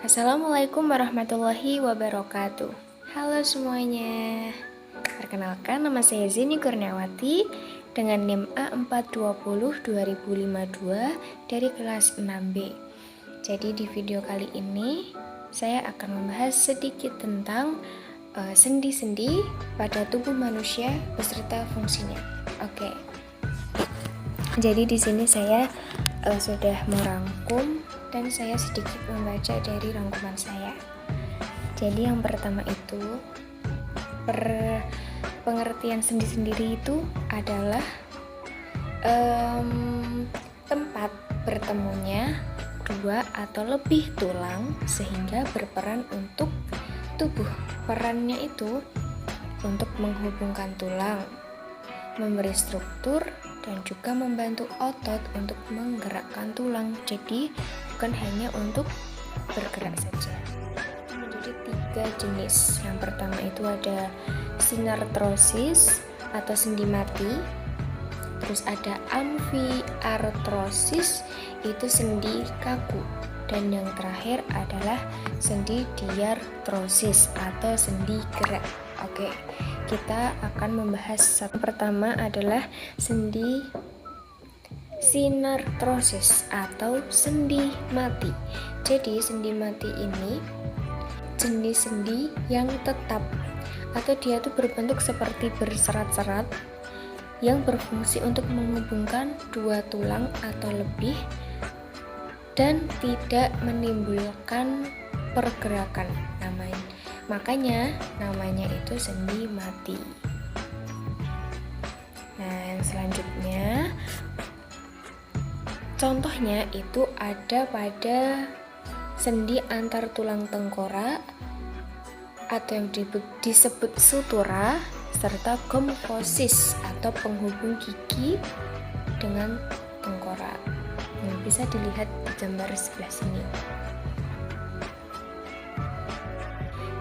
Assalamualaikum warahmatullahi wabarakatuh. Halo semuanya. Perkenalkan, nama saya Zini Kurniawati dengan NIM A420-2052 dari kelas 6B. Jadi di video kali ini saya akan membahas sedikit tentang sendi-sendi pada tubuh manusia beserta fungsinya. Oke. Jadi di sini saya sudah merangkum dan saya sedikit membaca dari rangkuman saya. Jadi yang pertama itu pengertian sendi sendiri itu adalah tempat bertemunya dua atau lebih tulang sehingga berperan untuk tubuh. Perannya itu untuk menghubungkan tulang, memberi struktur, dan juga membantu otot untuk menggerakkan tulang. Jadi bukan hanya untuk bergerak saja. Menjadi 3 jenis. Yang pertama itu ada sinartrosis atau sendi mati. Terus ada amfiartrosis, itu sendi kaku. Dan yang terakhir adalah sendi diartrosis atau sendi gerak. Oke, kita akan membahas satu. Pertama adalah sendi sinartrosis atau sendi mati. Jadi sendi mati ini jenis sendi yang tetap atau dia itu berbentuk seperti berserat-serat yang berfungsi untuk menghubungkan dua tulang atau lebih dan tidak menimbulkan pergerakan. Makanya namanya itu sendi mati. Nah, yang selanjutnya contohnya itu ada pada sendi antar tulang tengkorak atau yang disebut sutura serta gomfosis atau penghubung gigi dengan tengkorak. Yang bisa dilihat di gambar sebelah sini.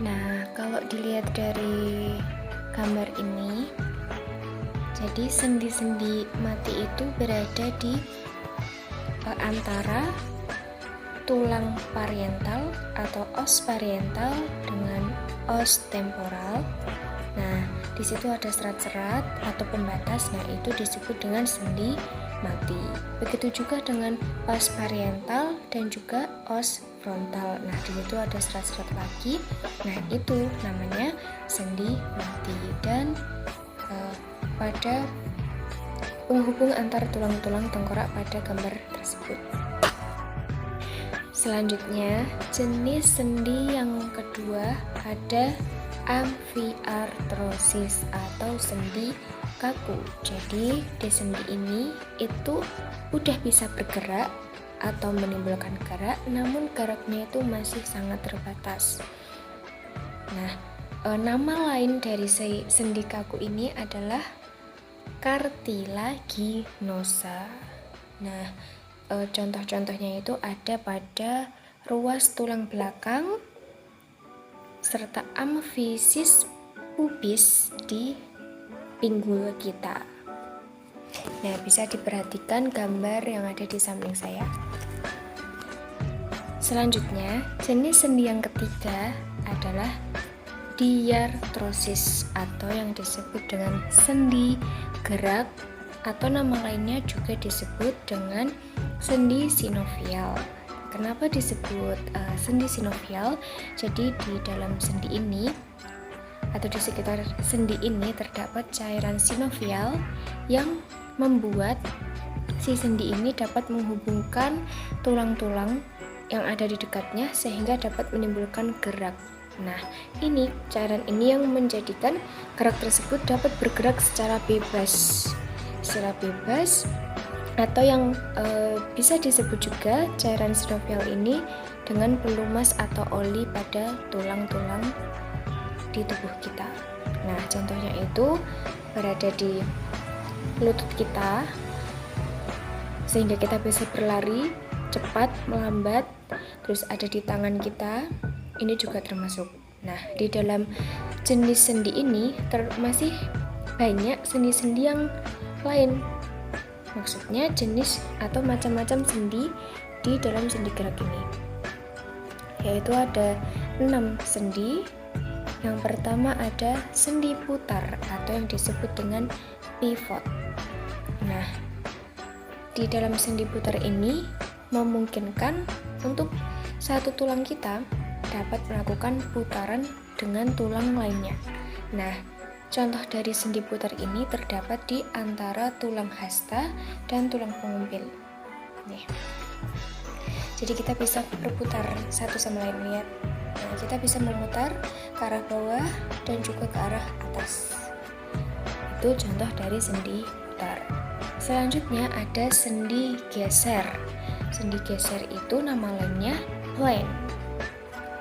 Nah, kalau dilihat dari gambar ini, jadi sendi-sendi mati itu berada di antara tulang pariental atau os pariental dengan os temporal. Nah, di situ ada serat-serat atau pembatas. Nah, itu disebut dengan sendi mati. Begitu juga dengan os pariental dan juga os frontal. Nah, di situ ada serat-serat lagi. Nah, itu namanya sendi mati. Dan pada penghubung antar tulang-tulang tengkorak pada gambar tersebut. Selanjutnya, jenis sendi yang kedua ada amfiartrosis atau sendi kaku. Jadi di sendi ini itu udah bisa bergerak atau menimbulkan gerak, namun geraknya itu masih sangat terbatas. Nah, nama lain dari sendi kaku ini adalah cartilaginosa. Nah, contoh-contohnya itu ada pada ruas tulang belakang serta amfisis pubis di pinggul kita. Nah, bisa diperhatikan gambar yang ada di samping saya. Selanjutnya, jenis sendi yang ketiga adalah diartrosis atau yang disebut dengan sendi gerak atau nama lainnya juga disebut dengan sendi sinovial. Kenapa disebut sendi sinovial? Jadi di dalam sendi ini atau di sekitar sendi ini terdapat cairan sinovial yang membuat si sendi ini dapat menghubungkan tulang-tulang yang ada di dekatnya sehingga dapat menimbulkan gerak. Nah, ini cairan ini yang menjadikan gerak tersebut dapat bergerak secara bebas atau yang bisa disebut juga cairan sinovial ini dengan pelumas atau oli pada tulang-tulang di tubuh kita. Nah, contohnya itu berada di lutut kita sehingga kita bisa berlari cepat, melambat. Terus ada di tangan kita, ini juga termasuk. Nah, di dalam jenis sendi ini masih banyak sendi-sendi yang lain. Maksudnya jenis atau macam-macam sendi di dalam sendi gerak ini. yaitu ada 6 sendi. Yang pertama ada sendi putar atau yang disebut dengan pivot. Nah, di dalam sendi putar ini memungkinkan untuk satu tulang kita dapat melakukan putaran dengan tulang lainnya. Nah, contoh dari sendi putar ini terdapat di antara tulang hasta dan tulang pengumpil. Nih. Jadi kita bisa berputar satu sama lain, lihat. Nah, kita bisa memutar ke arah bawah dan juga ke arah atas. Itu contoh dari sendi putar. Selanjutnya ada sendi geser. Sendi geser itu nama lainnya plane.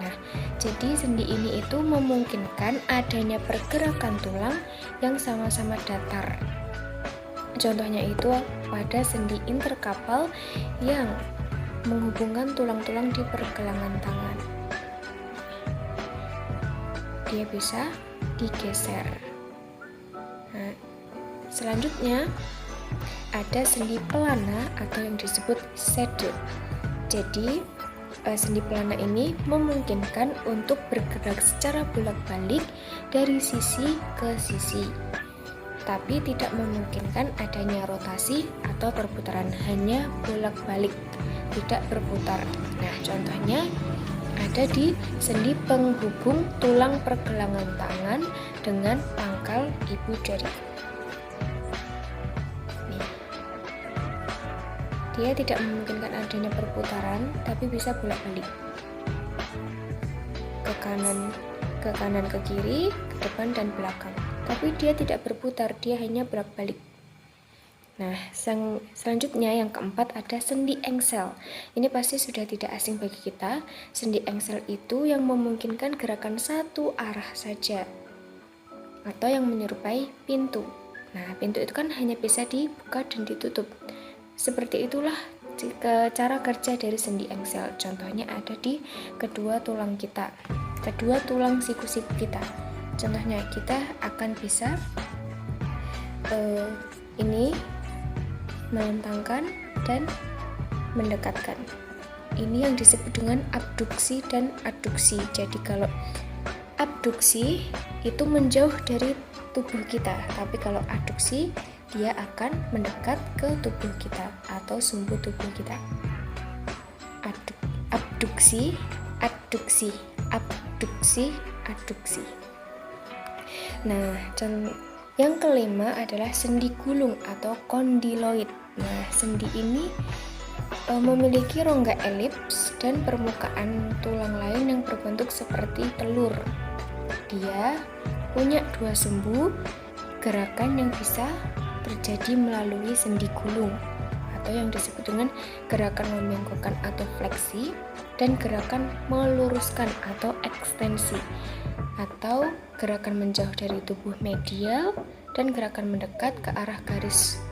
Nah, jadi sendi ini itu memungkinkan adanya pergerakan tulang yang sama-sama datar. Contohnya itu pada sendi interkapal yang menghubungkan tulang-tulang di pergelangan tangan. Dia bisa digeser. Nah, selanjutnya ada sendi pelana atau yang disebut saddle. Jadi sendi pelana ini memungkinkan untuk bergerak secara bolak-balik dari sisi ke sisi, tapi tidak memungkinkan adanya rotasi atau perputaran, hanya bolak-balik, tidak berputar. Nah, contohnya ada di sendi penghubung tulang pergelangan tangan dengan pangkal ibu jari. Dia tidak memungkinkan adanya perputaran, tapi bisa bolak-balik ke kanan ke kiri, ke depan dan belakang. Tapi dia tidak berputar, dia hanya bolak-balik. Nah, selanjutnya yang keempat ada sendi engsel. Ini pasti sudah tidak asing bagi kita. Sendi engsel itu yang memungkinkan gerakan satu arah saja atau yang menyerupai pintu. Nah, pintu itu kan hanya bisa dibuka dan ditutup. Seperti itulah cara kerja dari sendi engsel. Contohnya ada di kedua tulang kita, kedua tulang siku-siku kita. Contohnya kita akan bisa ini melentangkan dan mendekatkan. Ini yang disebut dengan abduksi dan adduksi. Jadi kalau abduksi itu menjauh dari tubuh kita, tapi kalau adduksi dia akan mendekat ke tubuh kita atau sumbu tubuh kita. Abduksi, adduksi, abduksi, adduksi. Nah, yang kelima adalah sendi gulung atau kondiloid. Nah, sendi ini memiliki rongga elips dan permukaan tulang lain yang berbentuk seperti telur. Dia punya dua sumbu, gerakan yang bisa terjadi melalui sendi gulung atau yang disebut dengan gerakan membengkokkan atau fleksi, dan gerakan meluruskan atau ekstensi, atau gerakan menjauh dari tubuh medial dan gerakan mendekat ke arah garis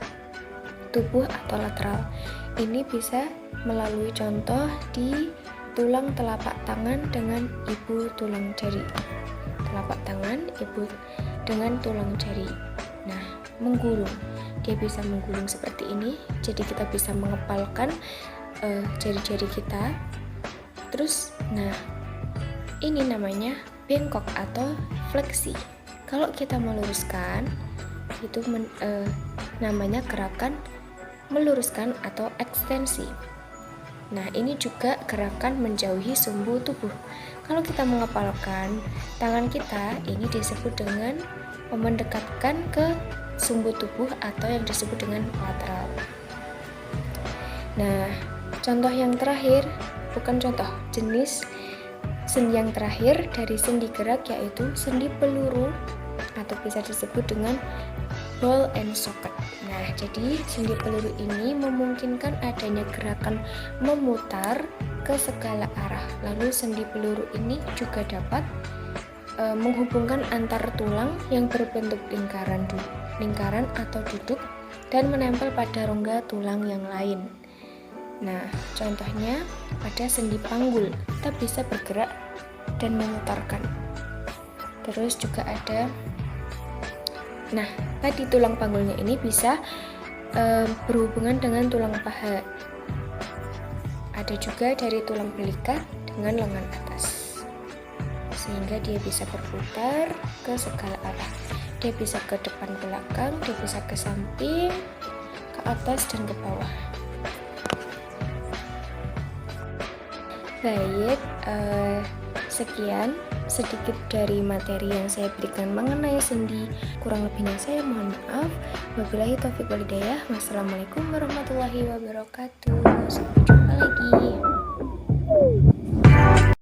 tubuh atau lateral. Ini bisa melalui contoh di tulang telapak tangan dengan ibu tulang jari. Telapak tangan ibu dengan tulang jari. Nah, menggulung. Dia bisa menggulung seperti ini. Jadi kita bisa mengepalkan jari-jari kita. Terus, nah, ini namanya bengkok atau fleksi. Kalau kita meluruskan, itu namanya gerakan meluruskan atau ekstensi. Nah, ini juga gerakan menjauhi sumbu tubuh. Kalau kita mengepalkan tangan kita, ini disebut dengan mendekatkan ke sumbu tubuh atau yang disebut dengan lateral. Nah, contoh yang terakhir, bukan contoh, jenis sendi yang terakhir dari sendi gerak yaitu sendi peluru atau bisa disebut dengan ball and socket. Nah, jadi sendi peluru ini memungkinkan adanya gerakan memutar ke segala arah. Lalu sendi peluru ini juga dapat menghubungkan antar tulang yang berbentuk lingkaran atau duduk dan menempel pada rongga tulang yang lain. Nah, contohnya pada sendi panggul, kita bisa bergerak dan memutarkan. Terus juga ada, nah, tadi tulang panggulnya ini bisa berhubungan dengan tulang paha. Ada juga dari tulang belikat dengan lengan atas, sehingga dia bisa berputar ke segala arah. Dia bisa ke depan belakang, dia bisa ke samping, ke atas dan ke bawah. Baik, sekian sedikit dari materi yang saya berikan mengenai sendi. Kurang lebihnya saya mohon maaf. Wabillahi taufiq wal hidayah. Wassalamualaikum warahmatullahi wabarakatuh. Sampai jumpa lagi.